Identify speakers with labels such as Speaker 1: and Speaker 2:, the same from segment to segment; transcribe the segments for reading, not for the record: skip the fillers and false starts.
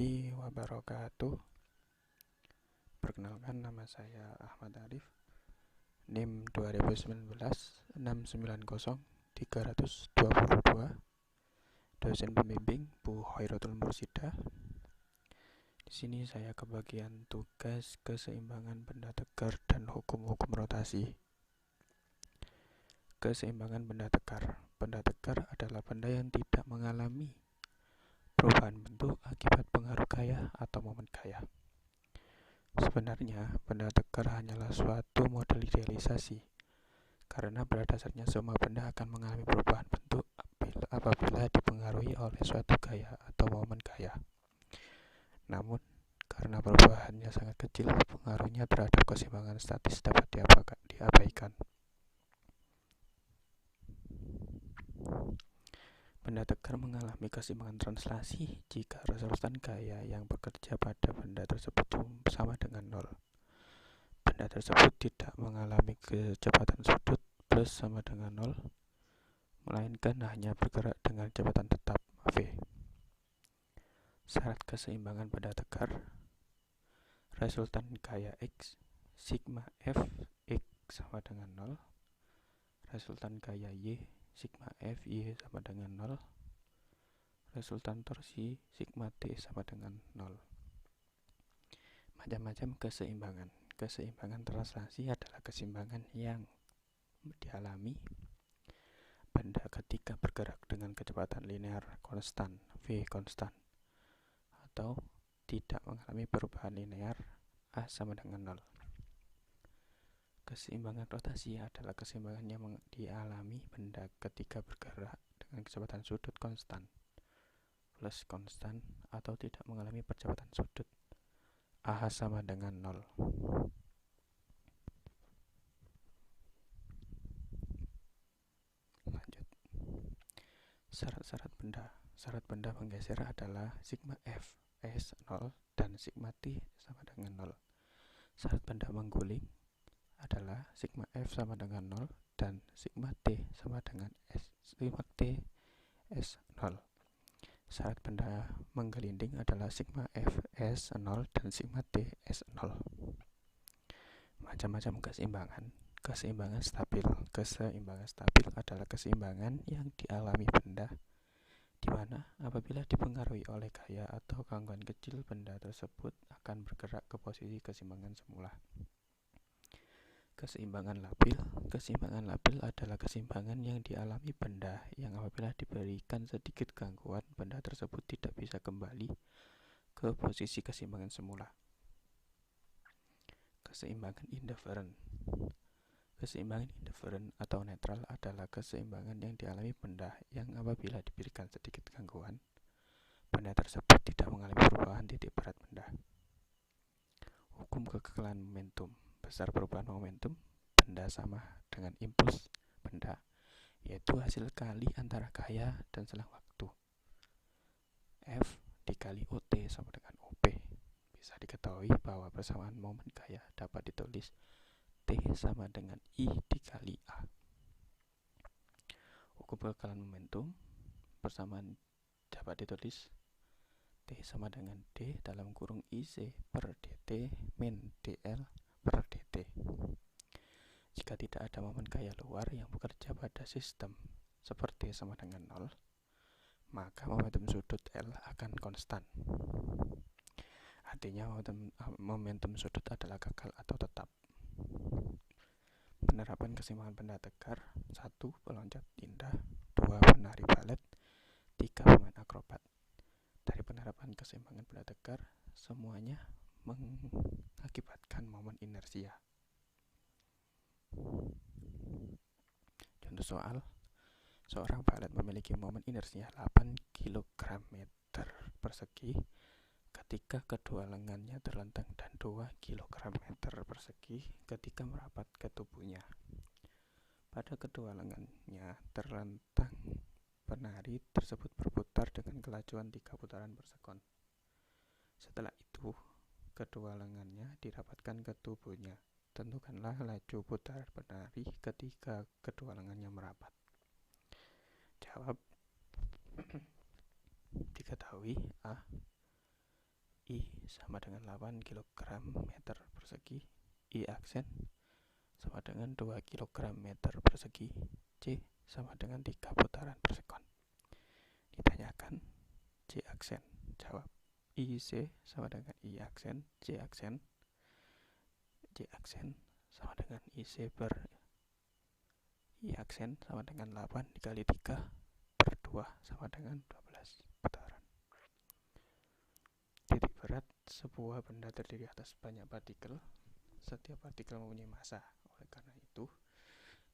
Speaker 1: warahmatullahi wabarakatuh. Perkenalkan, nama saya Ahmad Arif, NIM 2019 690 322, dosen pembimbing Bu Khairatul Mursidah. Di sini saya kebagian tugas keseimbangan benda tegar dan hukum-hukum rotasi. Keseimbangan benda tegar. Benda tegar adalah benda yang tidak mengalami perubahan bentuk akibat pengaruh gaya atau momen gaya. Sebenarnya, benda tegar hanyalah suatu model idealisasi, karena pada dasarnya semua benda akan mengalami perubahan bentuk apabila dipengaruhi oleh suatu gaya atau momen gaya. Namun, karena perubahannya sangat kecil, pengaruhnya terhadap keseimbangan statis dapat diabaikan. Benda tegar mengalami keseimbangan translasi jika resultan gaya yang bekerja pada benda tersebut sama dengan nol. Benda tersebut tidak mengalami kecepatan sudut plus sama dengan nol, melainkan hanya bergerak dengan kecepatan tetap v. Syarat keseimbangan benda tegar: resultan gaya x sigma f x sama dengan nol, resultan gaya y sigma f y sama dengan nol, resultan torsi sigma t sama dengan nol. Macam-macam keseimbangan. Keseimbangan translasi adalah keseimbangan yang dialami benda ketika bergerak dengan kecepatan linear konstan v konstan atau tidak mengalami perubahan linear a sama dengan nol. Keseimbangan rotasi adalah keseimbangan yang dialami benda ketika bergerak dengan kecepatan sudut konstan plus konstan atau tidak mengalami percepatan sudut a sama dengan nol. Lanjut. Syarat-syarat benda. Syarat benda menggeser adalah sigma f s 0 dan sigma t sama dengan 0. Syarat benda mengguling adalah sigma f sama dengan 0 dan sigma t sama dengan sigma t s 0. Syarat benda menggelinding adalah sigma f s 0 dan sigma t s 0. Macam-macam keseimbangan. Keseimbangan stabil. Keseimbangan stabil adalah keseimbangan yang dialami benda di mana apabila dipengaruhi oleh gaya atau gangguan kecil, benda tersebut akan bergerak ke posisi keseimbangan semula. Keseimbangan labil. Keseimbangan labil adalah keseimbangan yang dialami benda yang apabila diberikan sedikit gangguan, benda tersebut tidak bisa kembali ke posisi keseimbangan semula. Keseimbangan indifferent. Keseimbangan indifferent atau netral adalah keseimbangan yang dialami benda yang apabila diberikan sedikit gangguan, benda tersebut tidak mengalami perubahan titik berat benda. Hukum kekekalan momentum. Besar perubahan momentum benda sama dengan impuls benda, yaitu hasil kali antara gaya dan selang waktu. F dikali OT sama dengan OP. Bisa diketahui bahwa persamaan momen gaya dapat ditulis T sama dengan I dikali A. Hukum kekekalan momentum. Persamaan dapat ditulis T sama dengan D dalam kurung IC per DT min DL per DT. Jika tidak ada momen gaya luar yang bekerja pada sistem seperti sama dengan 0, maka momentum sudut L akan konstan. Artinya momentum sudut adalah kekal atau tetap. Penerapan keseimbangan benda tegar: 1. Peloncat indah, 2. Penari balet, 3. Pemain akrobat. Dari penerapan keseimbangan benda tegar, semuanya mengakibatkan momen inersia. Contoh soal: seorang balet memiliki momen inersia 8 kg meter persegi ketika kedua lengannya terlentang dan 2 kg meter persegi ketika merapat ke tubuhnya. Pada kedua lengannya terlentang, penari tersebut berputar dengan kelajuan 3 putaran per sekon. Setelah itu, kedua lengannya dirapatkan ke tubuhnya. Tentukanlah laju putaran penari ketika kedua lengannya merapat. Jawab. Diketahui A. sama dengan 8 kg meter persegi. I aksen sama dengan 2 kg meter persegi. C sama dengan 3 putaran per sekon. Ditanyakan C aksen, jawab IC sama dengan I aksen, C aksen. C aksen sama dengan IC per I aksen sama dengan 8 dikali 3 per 2 sama dengan 12 putaran. Titik berat sebuah benda terdiri atas banyak partikel. Setiap partikel mempunyai massa. Oleh karena itu,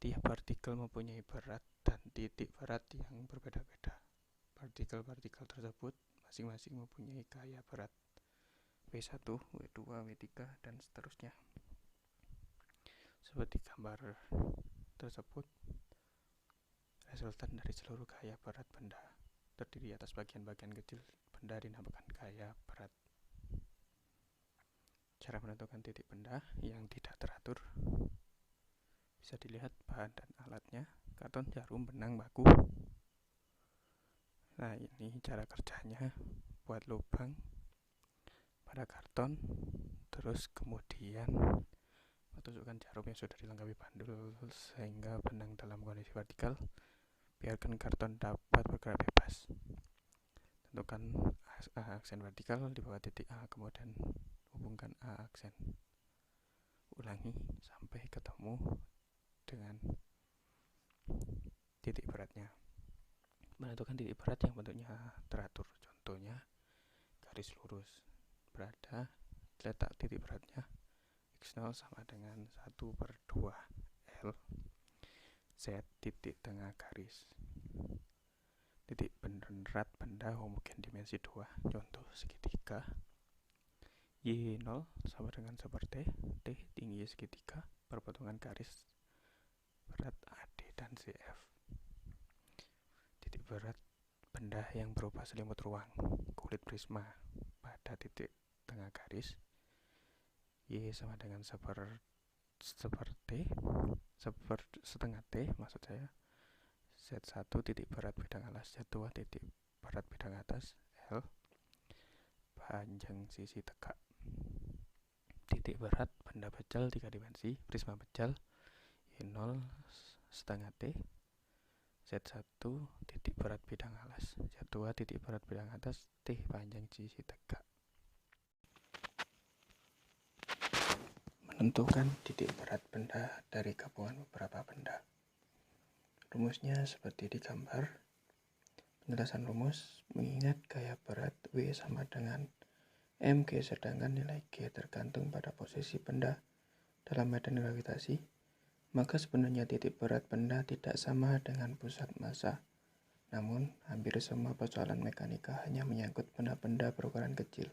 Speaker 1: tiap partikel mempunyai berat dan titik berat yang berbeda-beda. Partikel-partikel tersebut masing-masing mempunyai gaya berat W1, W2, W3, dan seterusnya. Seperti gambar tersebut, resultan dari seluruh gaya berat benda terdiri atas bagian-bagian kecil benda dinamakan gaya berat. Cara menentukan titik benda yang tidak teratur bisa dilihat bahan dan alatnya: karton, jarum, benang, baku. Nah, ini cara kerjanya. Buat lubang pada karton, terus kemudian tusukkan jarum yang sudah dilengkapi bandul sehingga benang dalam kondisi vertikal. Biarkan karton dapat bergerak bebas. Tentukan A aksen vertikal di bawah titik A, kemudian hubungkan A aksen. Ulangi sampai ketemu dengan titik beratnya. Menentukan titik berat yang bentuknya teratur. Contohnya garis lurus. Berada letak titik beratnya X0 sama dengan 1/2 L Z titik tengah garis. Titik berat benda homogen dimensi 2. Contoh segitiga. Y0 sama dengan seperti T tinggi segitiga perpotongan garis berat AD dan CF. Titik berat benda yang berupa selimut ruang, kulit prisma pada titik tengah garis. Y sama dengan setengah T maksud saya. Z1 titik berat bidang alas, Z2 titik berat bidang atas, L panjang sisi tegak. Titik berat benda pejal 3 dimensi, prisma pejal, Y0 setengah T, Z1 titik berat bidang alas, Z2 titik berat bidang atas, T panjang sisi tegak. Menentukan titik berat benda dari gabungan beberapa benda. Rumusnya seperti di gambar. Penjelasan rumus: mengingat gaya berat W sama dengan mg sedangkan nilai G tergantung pada posisi benda dalam medan gravitasi, maka sebenarnya titik berat benda tidak sama dengan pusat massa. Namun, hampir semua persoalan mekanika hanya menyangkut benda-benda berukuran kecil.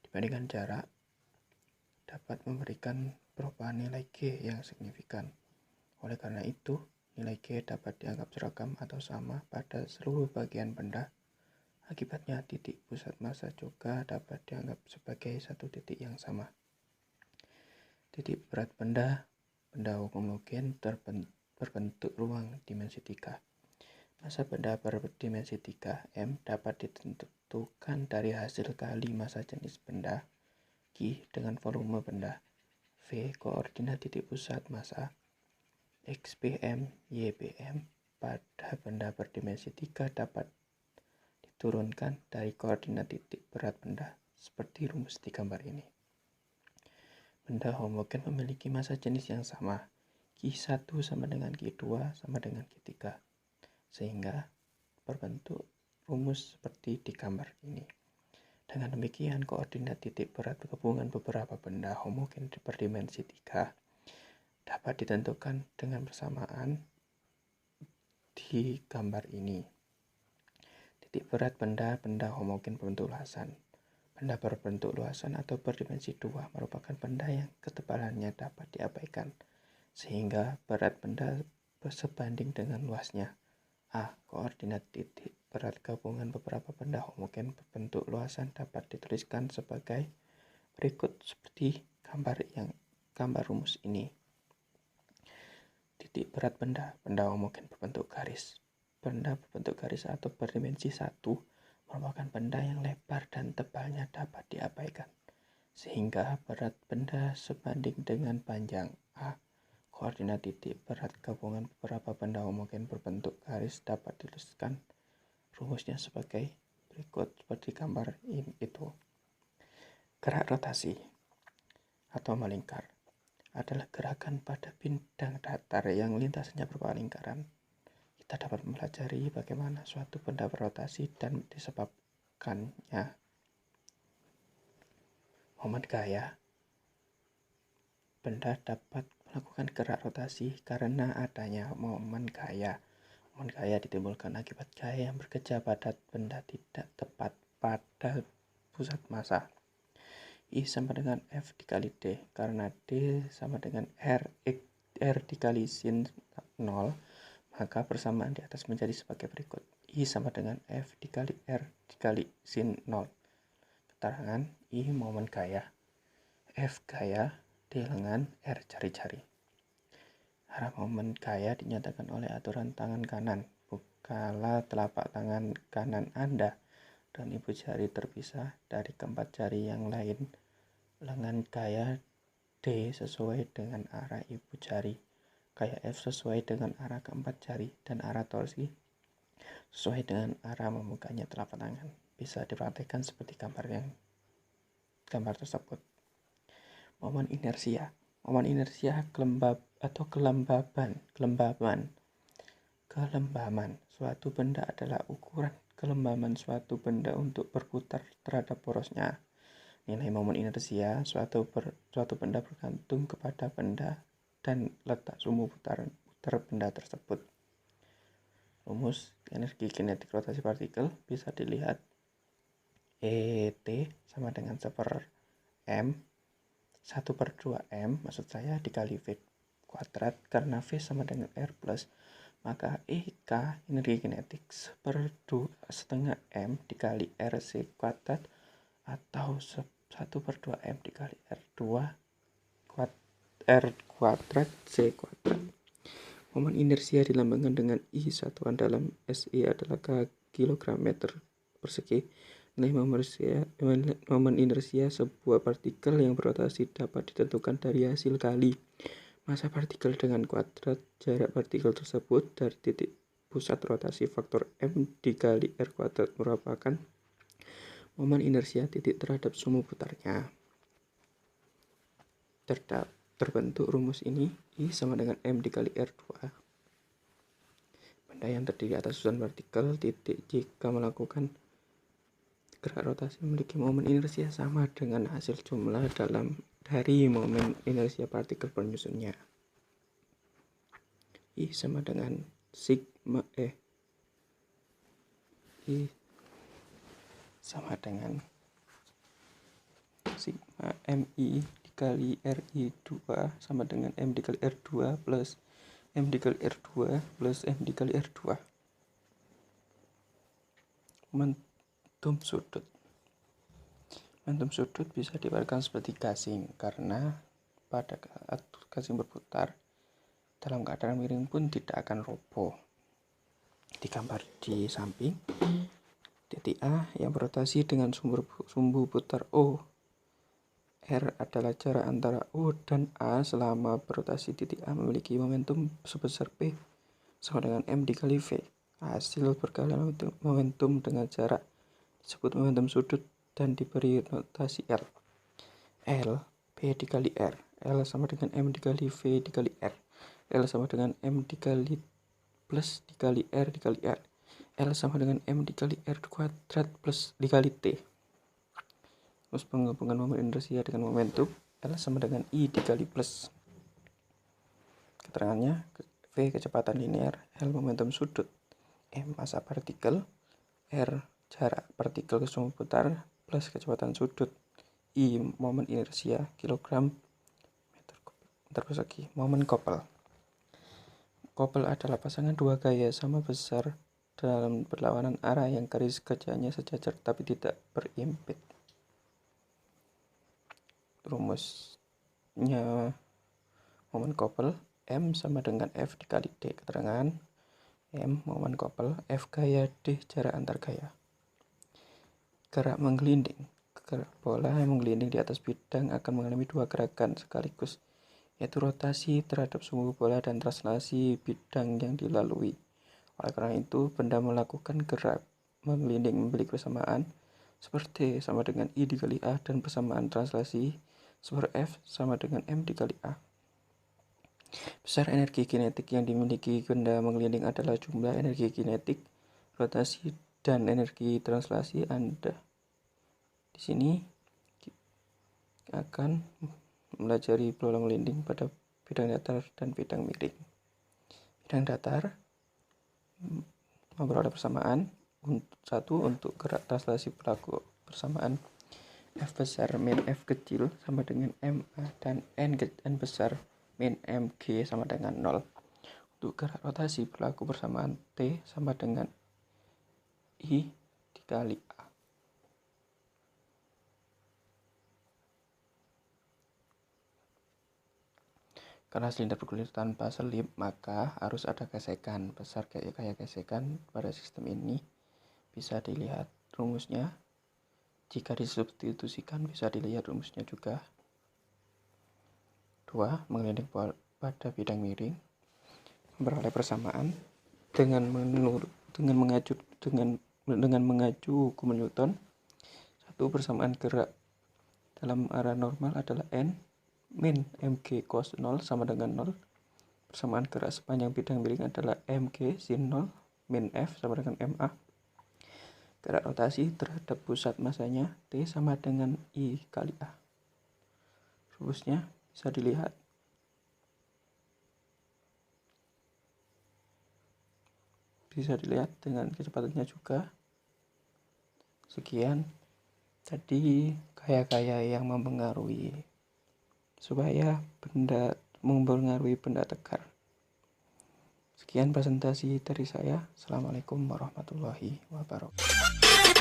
Speaker 1: Dibandingkan jarak, dapat memberikan perubahan nilai G yang signifikan. Oleh karena itu, nilai G dapat dianggap seragam atau sama pada seluruh bagian benda. Akibatnya, titik pusat massa juga dapat dianggap sebagai satu titik yang sama. Titik berat benda homogen berbentuk ruang dimensi 3. Massa benda berdimensi 3 M dapat ditentukan dari hasil kali massa jenis benda Q dengan volume benda, V koordinat titik pusat massa, XPM, YPM pada benda berdimensi 3 dapat diturunkan dari koordinat titik berat benda seperti rumus di gambar ini. Benda homogen memiliki massa jenis yang sama, Q1 sama dengan Q2 sama dengan Q3, sehingga berbentuk rumus seperti di gambar ini. Dengan demikian, koordinat titik berat gabungan beberapa benda homogen berdimensi 3 dapat ditentukan dengan bersamaan di gambar ini. Titik berat benda homogen berbentuk luasan. Benda berbentuk luasan atau berdimensi 2 merupakan benda yang ketebalannya dapat diabaikan, sehingga berat benda sebanding dengan luasnya. A. Koordinat titik berat gabungan beberapa benda homogen berbentuk luasan dapat dituliskan sebagai berikut seperti gambar rumus ini. Titik berat benda homogen berbentuk garis. Benda berbentuk garis atau berdimensi 1 merupakan benda yang lebar dan tebalnya dapat diabaikan, sehingga berat benda sebanding dengan panjang A. Koordinat titik berat gabungan beberapa benda homogen berbentuk garis dapat dituliskan rumusnya sebagai berikut seperti gambar itu. Gerak rotasi atau melingkar adalah gerakan pada bidang datar yang lintasannya berupa lingkaran. Kita dapat mempelajari bagaimana suatu benda berotasi dan disebabkannya. Momen gaya. Benda dapat melakukan gerak rotasi karena adanya momen gaya. Momen gaya ditimbulkan akibat gaya yang bekerja pada benda tidak tepat pada pusat massa. I sama dengan F dikali D, karena D sama dengan R dikali sin 0, maka persamaan di atas menjadi sebagai berikut. I sama dengan F dikali R dikali sin 0. Keterangan I momen gaya, F gaya, D lengan, R jari-jari. Arah momen gaya dinyatakan oleh aturan tangan kanan. Bukalah telapak tangan kanan Anda dan ibu jari terpisah dari keempat jari yang lain. Lengan gaya D sesuai dengan arah ibu jari. Gaya F sesuai dengan arah keempat jari dan arah torsi sesuai dengan arah membukanya telapak tangan. Bisa dipraktikkan seperti gambar tersebut. Momen inersia. Momen inersia kelembaban. Suatu benda adalah ukuran kelembaban suatu benda untuk berputar terhadap porosnya. Nilai momen inersia suatu benda bergantung kepada benda dan letak sumbu putar benda tersebut. Rumus energi kinetik rotasi partikel bisa dilihat ET sama dengan 1/2M maksud saya dikali V kuadrat, karena V sama dengan R plus, maka EK energi kinetik 1/2M dikali RC kuadrat atau 1/2M dikali R kuadrat C kuadrat. Momen inersia dilambangkan dengan I, satuan dalam SI adalah kilogram meter persegi. Nilai momen inersia sebuah partikel yang berotasi dapat ditentukan dari hasil kali massa partikel dengan kuadrat jarak partikel tersebut dari titik pusat rotasi. Faktor M dikali R kuadrat merupakan momen inersia titik terhadap sumbu putarnya. Terbentuk rumus ini, I sama dengan M dikali R2. Benda yang terdiri atas susunan partikel titik jika melakukan gerak rotasi memiliki momen inersia sama dengan hasil jumlah dari momen inersia partikel penyusunnya. I sama dengan sigma MI dikali RI2 sama dengan M dikali R2 plus M dikali R2 plus M dikali R2. Momentum sudut bisa diibaratkan seperti gasing, karena pada saat gasing berputar dalam keadaan miring pun tidak akan roboh. Digambar di samping, titik A yang berotasi dengan sumbu putar O. R adalah jarak antara O dan A selama berotasi. Titik A memiliki momentum sebesar P sama dengan M dikali V. Hasil perkalian momentum dengan jarak disebut momentum sudut dan diberi notasi L. L P dikali R. L sama dengan M dikali V dikali R. L sama dengan M dikali plus dikali R dikali R. L sama dengan M dikali R kuadrat plus dikali T. Terus penghubungan momen inersia dengan momentum, L sama dengan I dikali plus. Keterangannya, V kecepatan linear, L momentum sudut, M massa partikel, R jarak partikel ke sumbu putar, plus kecepatan sudut, I momen inersia, kilogram meter persegi. Momen couple. Couple adalah pasangan dua gaya sama besar dalam berlawanan arah yang garis kerjanya sejajar tapi tidak berimpit. Rumusnya momen couple, M sama dengan F dikali D. Keterangan, M momen couple, F gaya, D jarak antar gaya. Gerak menggelinding. Gerak bola yang menggelinding di atas bidang akan mengalami dua gerakan sekaligus, yaitu rotasi terhadap sumbu bola dan translasi bidang yang dilalui. Oleh karena itu, benda melakukan gerak menggelinding memiliki persamaan seperti sama dengan I dikali A dan persamaan translasi super F sama dengan M dikali A. Besar energi kinetik yang dimiliki benda menggelinding adalah jumlah energi kinetik, rotasi, dan energi translasi Anda. Di sini akan mempelajari bola menggelinding pada bidang datar dan bidang miring. Bidang datar memperoleh persamaan satu untuk gerak translasi berlaku persamaan F besar min F kecil sama dengan MA dan N besar min MG sama dengan 0. Untuk gerak rotasi berlaku persamaan T sama dengan I dikali A. Karena silinder bergulir tanpa selip, maka harus ada gesekan besar kayak gesekan pada sistem ini. Bisa dilihat rumusnya. Jika disubstitusikan bisa dilihat rumusnya juga. 2. Menggelinding pada bidang miring memperoleh persamaan dengan mengacu hukum Newton. 1. Persamaan gerak dalam arah normal adalah N min mg cos 0 sama dengan 0. Persamaan gerak sepanjang bidang miring adalah mg sin 0 min F sama dengan ma. Gerak rotasi terhadap pusat masanya T sama dengan I kali A. Rumusnya bisa dilihat. Bisa dilihat dengan kecepatannya juga. Sekian. Tadi gaya-gaya yang mempengaruhi benda tegar. Sekian presentasi dari saya. Assalamualaikum warahmatullahi wabarakatuh.